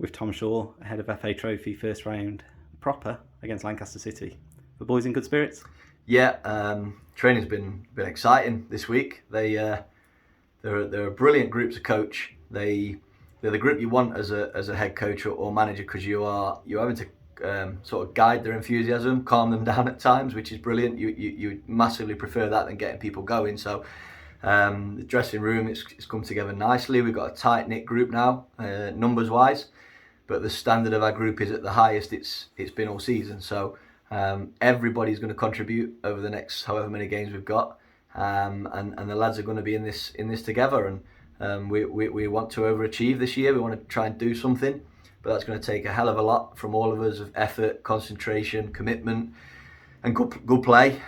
with Tom Shaw ahead of FA Trophy first round proper against Lancaster City. The boys in good spirits? Yeah, training's been exciting this week. They're a brilliant group to coach. They're the group you want as a head coach or manager, because you're having to sort of guide their enthusiasm, calm them down at times, which is brilliant. You massively prefer that than getting people going. So the dressing room, it's come together nicely. We've got a tight knit group now, numbers wise, but the standard of our group is at the highest it's been all season. So everybody's going to contribute over the next however many games we've got, and the lads are going to be in this together. And we want to overachieve this year. We want to try and do something, but that's going to take a hell of a lot from all of us of effort, concentration, commitment, and good play.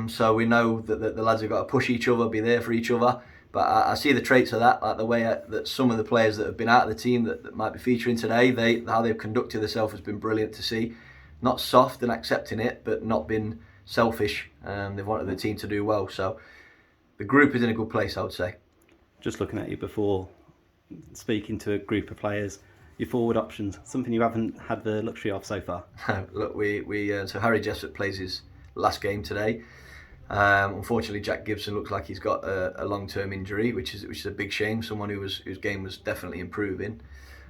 So we know that the lads have got to push each other, be there for each other. But I see the traits of that, like the way that some of the players that have been out of the team that might be featuring today, how they've conducted themselves has been brilliant to see. Not soft and accepting it, but not been selfish. They've wanted the team to do well. So the group is in a good place, I would say. Just looking at you before, speaking to a group of players, your forward options, something you haven't had the luxury of so far. Look, so Harry Jessup plays his last game today. Unfortunately, Jack Gibson looks like he's got a long-term injury, which is a big shame. Someone whose game was definitely improving.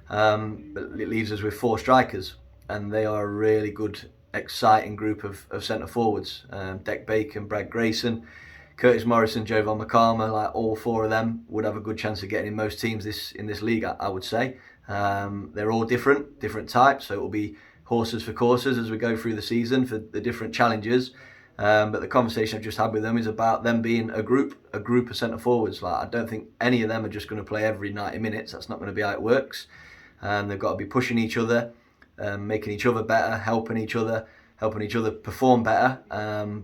But it leaves us with 4 strikers, and they are a really good, exciting group of centre forwards. Dec Bacon, Brad Grayson, Curtis Morrison, Jovan McCarmer. Like all 4 of them would have a good chance of getting in most teams in this league, I would say. They're all different types, so it will be horses for courses as we go through the season for the different challenges. But the conversation I've just had with them is about them being a group of centre forwards. Like, I don't think any of them are just going to play every 90 minutes. That's not going to be how it works. They've got to be pushing each other, making each other better, helping each other perform better.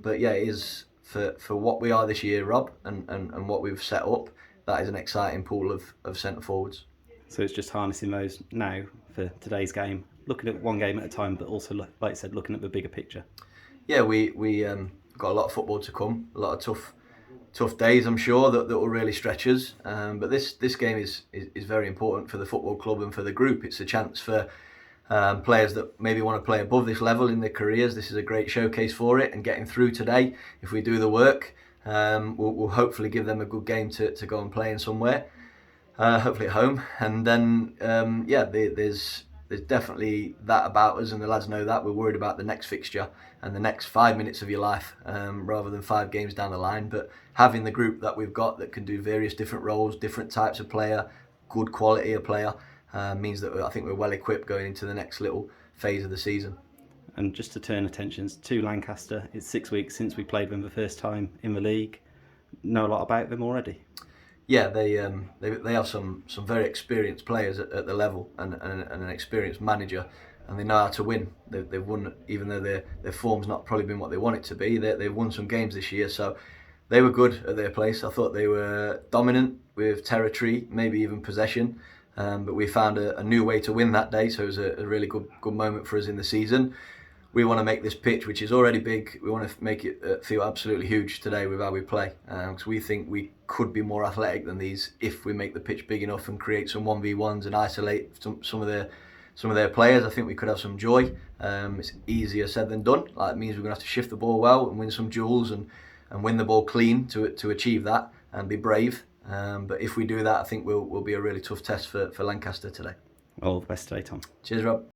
But yeah, it is for what we are this year, Rob, and what we've set up. That is an exciting pool of centre forwards. So it's just harnessing those now for today's game, looking at one game at a time, but also, like you said, looking at the bigger picture. Yeah, we got a lot of football to come, a lot of tough days, I'm sure, that will really stretch us. But this game is very important for the football club and for the group. It's a chance for players that maybe want to play above this level in their careers. This is a great showcase for it, and getting through today, if we do the work, we'll hopefully give them a good game to go and play in somewhere, hopefully at home. And then there's definitely that about us, and the lads know that. We're worried about the next fixture and the next 5 minutes of your life, rather than 5 games down the line. But having the group that we've got that can do various different roles, different types of player, good quality of player, means that I think we're well equipped going into the next little phase of the season. And just to turn attentions to Lancaster, it's 6 weeks since we played them the first time in the league. Know a lot about them already? Yeah, they have some very experienced players at the level, and an experienced manager, and they know how to win. They've won, even though their form's not probably been what they want it to be. They've won some games this year, so they were good at their place. I thought they were dominant with territory, maybe even possession, but we found a new way to win that day, so it was a really good moment for us in the season. We want to make this pitch, which is already big, we want to make it feel absolutely huge today with how we play, because we think we could be more athletic than these if we make the pitch big enough and create some 1v1s and isolate some of their players. I think we could have some joy. It's easier said than done. Like, it means we're going to have to shift the ball well and win some duels and win the ball clean to achieve that, and be brave. But if we do that, I think we'll be a really tough test for Lancaster today. All the best today, Tom. Cheers, Rob.